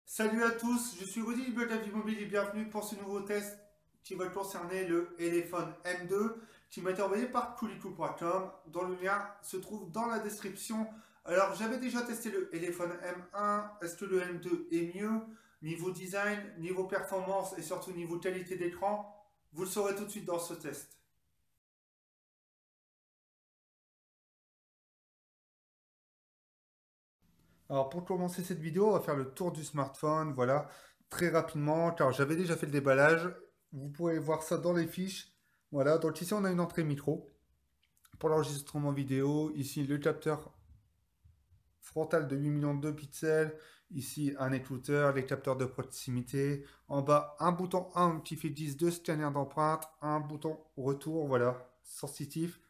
Salut à tous, je suis Rudy du blog Avis Mobile et bienvenue pour ce nouveau test qui va concerner le Elephone M2 qui m'a été envoyé par coolicool.com dont le lien se trouve dans la description. Alors j'avais déjà testé le Elephone M1, est-ce que le M2 est mieux? Niveau design, niveau performance et surtout niveau qualité d'écran, vous le saurez tout de suite dans ce test. Alors pour commencer cette vidéo, on va faire le tour du smartphone, voilà, très rapidement, car j'avais déjà fait le déballage. Vous pouvez voir ça dans les fiches. Voilà, donc ici on a une entrée micro pour l'enregistrement vidéo. Ici le capteur frontal de 8 millions de pixels. Ici un écouteur, les capteurs de proximité. En bas un bouton Home qui fait 10 de scanner d'empreinte, un bouton retour, voilà, sensitif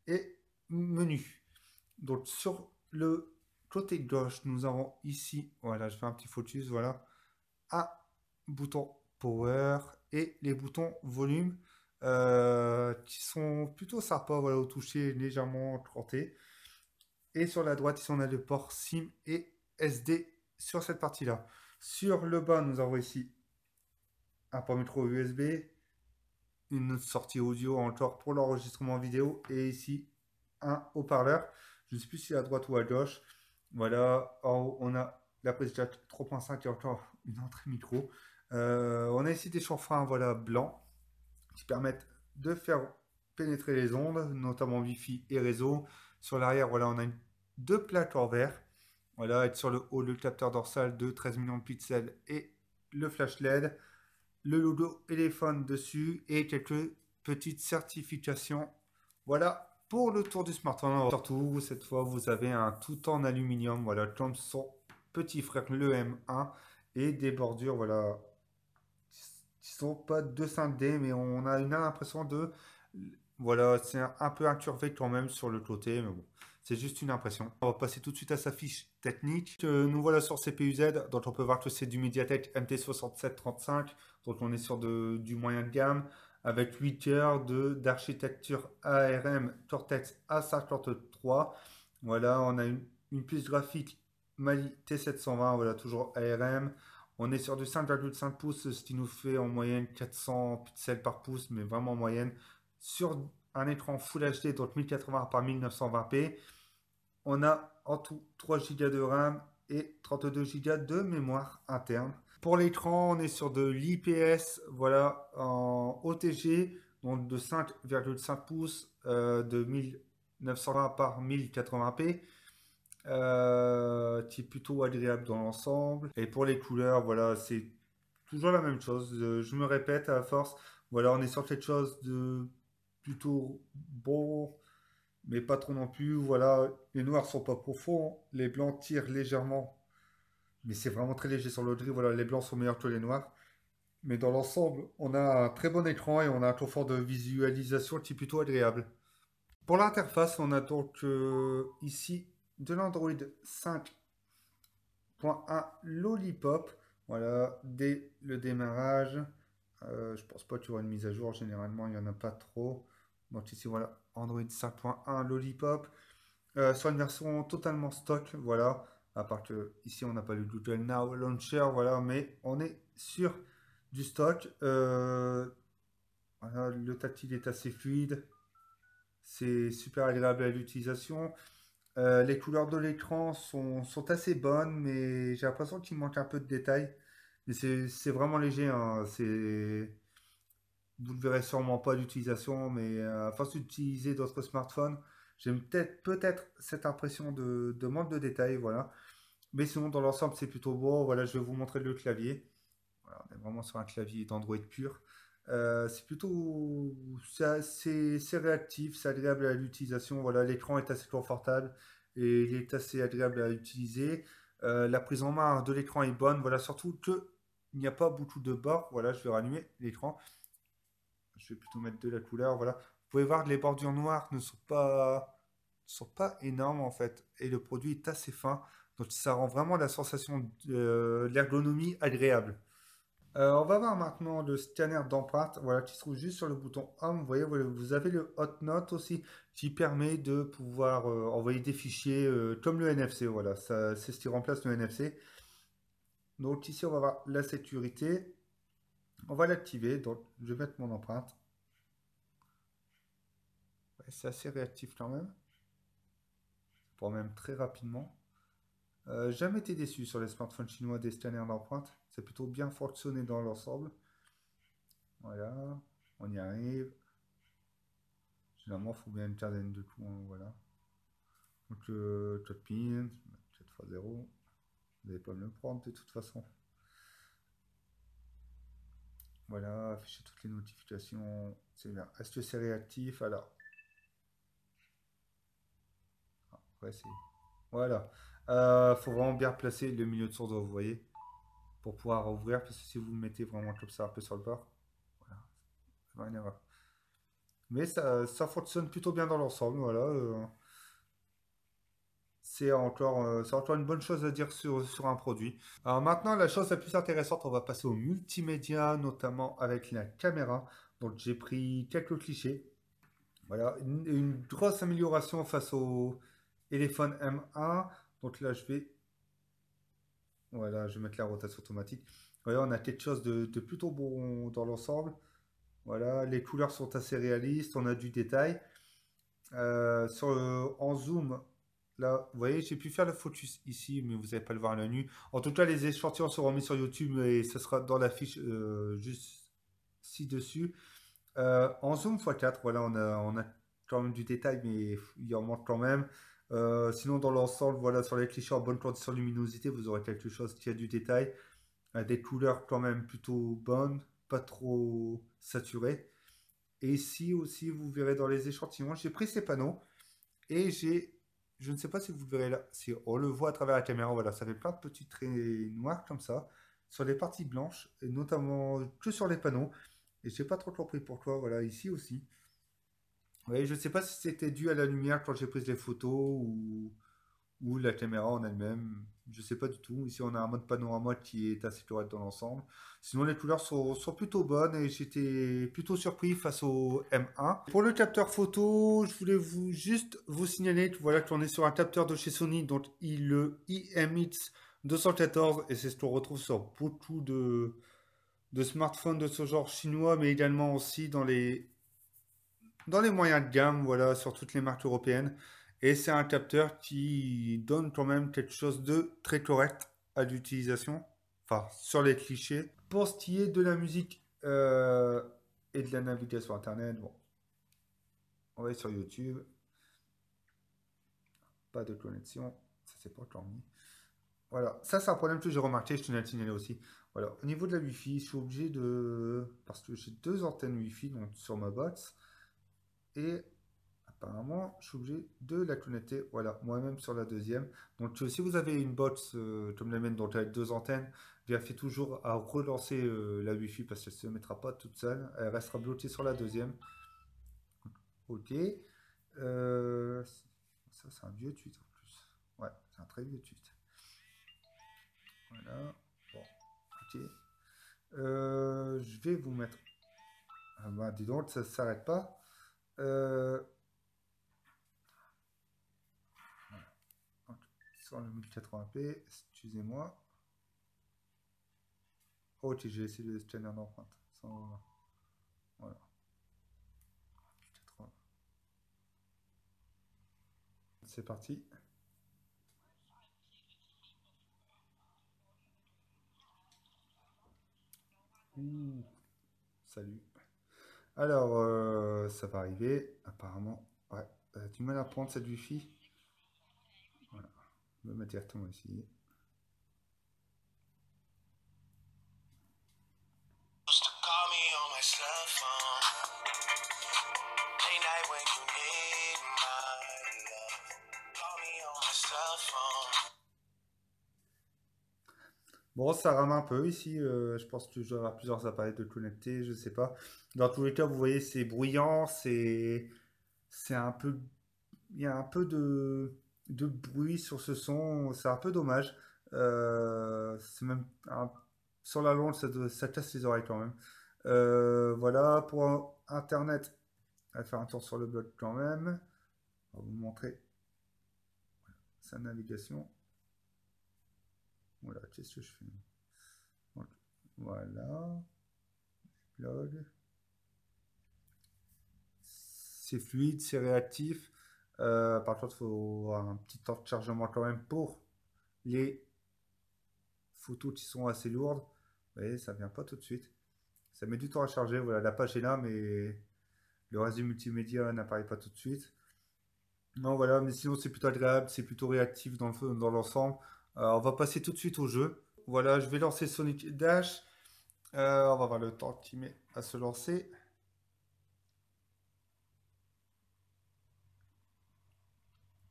et menu. Donc sur le côté gauche, nous avons ici, voilà, je fais un petit focus, voilà, un bouton power et les boutons volume qui sont plutôt sympas, voilà, au toucher légèrement cranté. Et sur la droite, ici, on a le port SIM et SD sur cette partie-là. Sur le bas, nous avons ici un port micro USB, une sortie audio encore pour l'enregistrement vidéo et ici un haut-parleur. Je ne sais plus si à droite ou à gauche. Voilà, en haut, on a la prise jack 3.5 et encore une entrée micro. On a ici des chanfreins voilà, blancs qui permettent de faire pénétrer les ondes, notamment Wi-Fi et réseau. Sur l'arrière, voilà, on a deux plaques en verre. Voilà, et sur le haut, le capteur dorsal de 13 millions de pixels et le flash LED, le logo téléphone dessus et quelques petites certifications. Voilà pour le tour du smartphone. Surtout, cette fois, vous avez un tout en aluminium, voilà, comme son petit frère, le M1, et des bordures, voilà, qui sont pas de 5D, mais on a une impression de, voilà, c'est un peu incurvé quand même sur le côté, mais bon, c'est juste une impression. On va passer tout de suite à sa fiche technique. Nous voilà sur CPU-Z, dont on peut voir que c'est du MediaTek MT6735, donc on est sur du moyen de gamme, avec 8 cœurs d'architecture ARM Cortex A53. Voilà, on a une puce graphique Mali T720, voilà, toujours ARM. On est sur du 5,5 pouces, ce qui nous fait en moyenne 400 pixels par pouce, mais vraiment en moyenne, sur un écran Full HD, donc 1080 par 1920p. On a en tout 3 Go de RAM et 32 Go de mémoire interne. Pour l'écran, on est sur de l'IPS, voilà, en OTG, donc de 5,5 pouces, de 1920 par 1080p. Qui est plutôt agréable dans l'ensemble. Et pour les couleurs, voilà, c'est toujours la même chose. Je me répète à force. Voilà, on est sur quelque chose de plutôt beau, mais pas trop non plus. Voilà, les noirs sont pas profonds, les blancs tirent légèrement, mais c'est vraiment très léger sur le gris. Voilà, les blancs sont meilleurs que les noirs. Mais dans l'ensemble, on a un très bon écran et on a un confort de visualisation qui est plutôt agréable. Pour l'interface, on a donc ici de l'Android 5.1 Lollipop. Voilà, dès le démarrage. Je pense pas qu'il y aura une mise à jour. Généralement, il n'y en a pas trop. Donc ici, voilà, Android 5.1 Lollipop. Sur une version totalement stock, voilà. À part que ici, on n'a pas le Google Now Launcher, voilà, mais on est sur du stock. Voilà, le tactile est assez fluide. C'est super agréable à l'utilisation. Les couleurs de l'écran sont assez bonnes, mais j'ai l'impression qu'il manque un peu de détails. Mais c'est vraiment léger, hein. Vous ne le verrez sûrement pas d'utilisation, mais à force d'utiliser d'autres smartphones, j'ai peut-être cette impression de manque de détails, voilà. Mais sinon, dans l'ensemble, c'est plutôt beau. Voilà, je vais vous montrer le clavier. Voilà, on est vraiment sur un clavier d'Android pur. C'est plutôt, c'est réactif, c'est agréable à l'utilisation. Voilà, l'écran est assez confortable et il est assez agréable à utiliser. La prise en main de l'écran est bonne. Voilà, surtout que il n'y a pas beaucoup de bords. Voilà, je vais rallumer l'écran. Je vais plutôt mettre de la couleur. Voilà, vous pouvez voir que les bordures noires ne sont pas énormes en fait, et le produit est assez fin. Donc ça rend vraiment la sensation de l'ergonomie agréable. On va voir maintenant le scanner d'empreinte, voilà, qui se trouve juste sur le bouton Home. Vous voyez, voilà, vous avez le Hot Note aussi, qui permet de pouvoir envoyer des fichiers comme le NFC. Voilà, ça, c'est ce qui remplace le NFC. Donc ici, on va voir la sécurité. On va l'activer. Donc, je vais mettre mon empreinte. Ouais, c'est assez réactif quand même. Pour même très rapidement. Jamais été déçu sur les smartphones chinois des scanners d'empreintes. C'est plutôt bien fonctionné dans l'ensemble. Voilà, on y arrive. Généralement, il faut bien une quinzaine de coups, hein, voilà. Donc, code PIN, 4x0. Vous n'allez pas me le prendre de toute façon. Voilà, afficher toutes les notifications. C'est bien. Est-ce que c'est réactif? Alors, ouais, c'est. Voilà. Faut vraiment bien placer le milieu de source, vous voyez, pour pouvoir ouvrir. Parce que si vous le mettez vraiment comme ça, un peu sur le bord, voilà, ça va une erreur. Mais ça fonctionne plutôt bien dans l'ensemble, voilà. C'est encore une bonne chose à dire sur un produit. Alors maintenant, la chose la plus intéressante, on va passer au multimédia, notamment avec la caméra. Donc j'ai pris quelques clichés. Voilà, une grosse amélioration face au téléphone M1. Donc là, voilà, je vais mettre la rotation automatique. Voilà, on a quelque chose de plutôt bon dans l'ensemble. Voilà, les couleurs sont assez réalistes, on a du détail. En zoom, là, vous voyez, j'ai pu faire le focus ici, mais vous n'allez pas le voir à la nu. En tout cas, les échantillons seront mis sur YouTube et ce sera dans la fiche juste ci-dessus. En zoom x4, voilà, on a quand même du détail, mais il en manque quand même. Sinon, dans l'ensemble, voilà, sur les clichés en bonne condition de luminosité, vous aurez quelque chose qui a du détail, des couleurs quand même plutôt bonnes, pas trop saturées. Et ici aussi, vous verrez dans les échantillons, j'ai pris ces panneaux. Et je ne sais pas si vous le verrez là, si on le voit à travers la caméra, voilà, ça fait plein de petits traits noirs comme ça, sur les parties blanches, et notamment que sur les panneaux. Et je n'ai pas trop compris pourquoi, voilà, ici aussi. Oui, je ne sais pas si c'était dû à la lumière quand j'ai pris les photos ou la caméra en elle-même. Je ne sais pas du tout. Ici, on a un mode panorama qui est assez correct dans l'ensemble. Sinon, les couleurs sont plutôt bonnes et j'étais plutôt surpris face au M1. Pour le capteur photo, je voulais juste vous signaler que voilà qu'on est sur un capteur de chez Sony, donc le IMX 214, et c'est ce qu'on retrouve sur beaucoup de smartphones de ce genre chinois, mais également aussi dans les moyens de gamme, voilà, sur toutes les marques européennes. Et c'est un capteur qui donne quand même quelque chose de très correct à l'utilisation, enfin, sur les clichés. Pour ce qui est de la musique et de la navigation Internet, bon, on va aller sur YouTube, pas de connexion, ça c'est pas encore mis. Voilà, ça c'est un problème que j'ai remarqué, je tenais à le signaler aussi. Voilà, au niveau de la Wi-Fi, je suis obligé de... Parce que j'ai deux antennes Wi-Fi donc, sur ma box. Et apparemment, je suis obligé de la connecter, voilà, moi-même sur la deuxième. Donc, si vous avez une box comme la mienne, donc avec deux antennes, vérifiez toujours à relancer la Wi-Fi parce qu'elle ne se mettra pas toute seule. Elle restera bloquée sur la deuxième. Ok. Euh, Ça, c'est un vieux tweet en plus. Ouais, c'est un très vieux tweet. Voilà. Bon, ok. Je vais vous mettre. Ah bah, dis donc, ça ne s'arrête pas. Euh, donc, sur le 1080p, excusez-moi. Ok, j'ai essayé le scanner d'empreinte. Voilà. 80. C'est parti. Ouh, salut. Alors, ça va arriver. Apparemment, ouais. Du mal à prendre cette Wi-Fi. Voilà. Je vais mettre directement ici. Used to call me on my cell phone. Late night when you need my love. Call me on my cell phone. Bon, ça rame un peu ici. Je pense que je dois avoir plusieurs appareils de connectés. Je sais pas. Dans tous les cas, vous voyez, c'est bruyant. C'est un peu. Il y a un peu de bruit sur ce son. C'est un peu dommage. C'est même sur la longue, ça casse les oreilles quand même. Voilà, pour Internet, on va faire un tour sur le blog quand même. On va vous montrer sa navigation. Voilà, qu'est-ce que je fais? Voilà. Log. C'est fluide, c'est réactif. Par contre, il faut un petit temps de chargement quand même pour les photos qui sont assez lourdes. Vous voyez, ça vient pas tout de suite. Ça met du temps à charger. Voilà, la page est là, mais le reste du multimédia n'apparaît pas tout de suite. Non, voilà, mais sinon c'est plutôt agréable, c'est plutôt réactif dans l'ensemble. On va passer tout de suite au jeu. Voilà, je vais lancer Sonic Dash. On va voir le temps qu'il met à se lancer.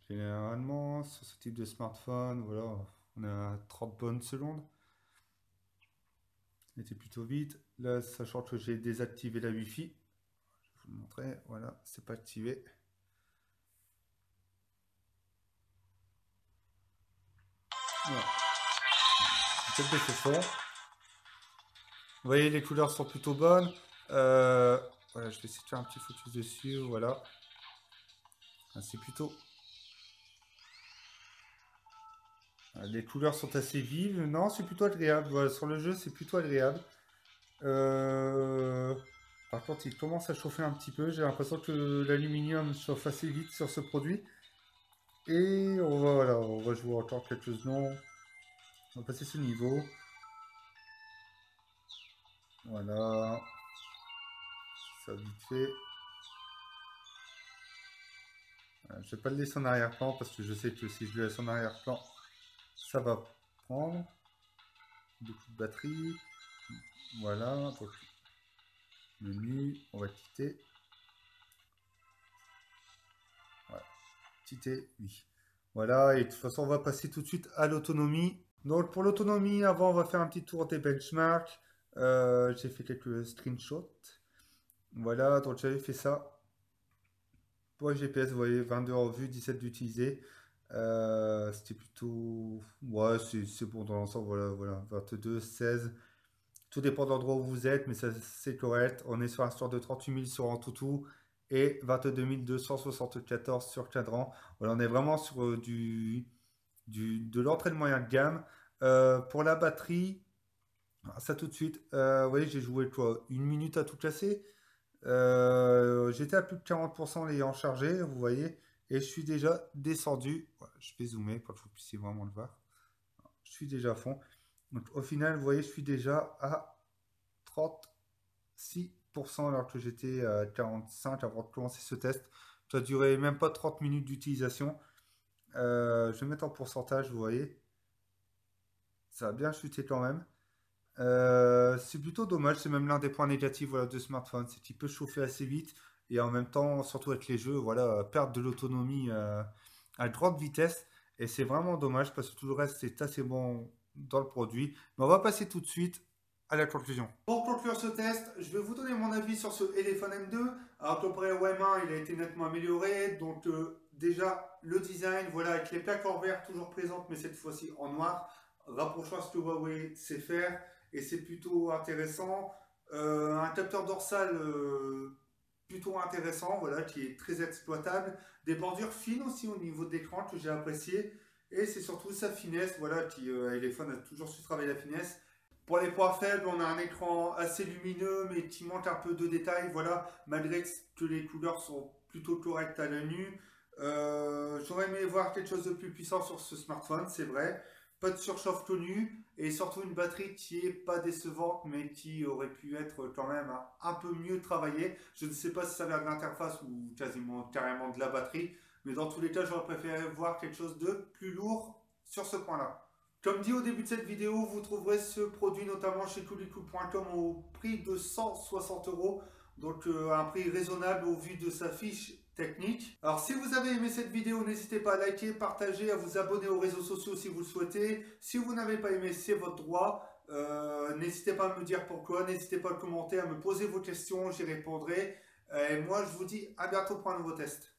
Généralement, sur ce type de smartphone, voilà, on a 30 bonnes secondes. C'était plutôt vite. Là, sachant que j'ai désactivé la Wi-Fi, je vais vous le montrer. Voilà, c'est pas activé. Voilà. Peut-être baisser le son. Vous voyez, les couleurs sont plutôt bonnes. Voilà, je vais essayer de faire un petit focus dessus. Voilà. C'est plutôt. Les couleurs sont assez vives. Non, c'est plutôt agréable. Voilà, sur le jeu, c'est plutôt agréable. Par contre, il commence à chauffer un petit peu. J'ai l'impression que l'aluminium chauffe assez vite sur ce produit. Et voilà, on va jouer encore quelques secondes. On va passer ce niveau. Voilà. Ça vite fait. Je vais pas le laisser en arrière-plan parce que je sais que si je le laisse en arrière-plan, ça va prendre. Beaucoup de batterie. Voilà. Donc, menu, on va quitter. Voilà. Quitter, oui. Voilà, et de toute façon, on va passer tout de suite à l'autonomie. Donc, pour l'autonomie, avant, on va faire un petit tour des benchmarks. J'ai fait quelques screenshots. Voilà, donc j'avais fait ça. Pour le GPS, vous voyez, 22 en vue, 17 d'utilisé. C'était plutôt. Ouais, c'est bon dans l'ensemble, voilà. 22, 16. Tout dépend de l'endroit où vous êtes, mais ça c'est correct. On est sur un store de 38 000 sur Antutu et 22 274 sur Cadran. Voilà, on est vraiment sur de l'entrée de moyen de gamme. Pour la batterie, ça tout de suite. Vous voyez, j'ai joué quoi? Une minute à tout casser. J'étais à plus de 40% l'ayant chargé, vous voyez, et je suis déjà descendu. Voilà, je vais zoomer pour que vous puissiez vraiment le voir. Je suis déjà à fond. Donc au final, vous voyez, je suis déjà à 36% alors que j'étais à 45 avant de commencer ce test. Ça a duré même pas 30 minutes d'utilisation. Je vais mettre en pourcentage, vous voyez. Ça a bien chuté quand même. C'est plutôt dommage, c'est même l'un des points négatifs voilà, de smartphone, c'est qu'il peut chauffer assez vite et en même temps, surtout avec les jeux, voilà, perdre de l'autonomie à grande vitesse et c'est vraiment dommage parce que tout le reste c'est assez bon dans le produit. Mais on va passer tout de suite à la conclusion. Pour conclure ce test, je vais vous donner mon avis sur ce Elephone M2. Alors comparé au M1, il a été nettement amélioré, donc déjà le design, voilà, avec les plaques en verre toujours présentes mais cette fois-ci en noir, rapprochant ce que Huawei sait faire et c'est plutôt intéressant. Un capteur dorsal plutôt intéressant, voilà, qui est très exploitable. Des bordures fines aussi au niveau de l'écran que j'ai apprécié. Et c'est surtout sa finesse, voilà, qui iPhone a toujours su travailler la finesse. Pour les points faibles, on a un écran assez lumineux, mais qui manque un peu de détails, voilà, malgré que les couleurs sont plutôt correctes à l'œil nu. J'aurais aimé voir quelque chose de plus puissant sur ce smartphone, c'est vrai. Pas de surchauffe connue et surtout une batterie qui est pas décevante mais qui aurait pu être quand même un peu mieux travaillée. Je ne sais pas si ça vient de l'interface ou quasiment carrément de la batterie, mais dans tous les cas j'aurais préféré voir quelque chose de plus lourd sur ce point-là. Comme dit au début de cette vidéo, vous trouverez ce produit notamment chez coolicool.com au prix de 160 euros. Donc un prix raisonnable au vu de sa fiche technique. Alors si vous avez aimé cette vidéo, n'hésitez pas à liker, partager, à vous abonner aux réseaux sociaux si vous le souhaitez. Si vous n'avez pas aimé, c'est votre droit. N'hésitez pas à me dire pourquoi, n'hésitez pas à commenter, à me poser vos questions, j'y répondrai. Et moi je vous dis à bientôt pour un nouveau test.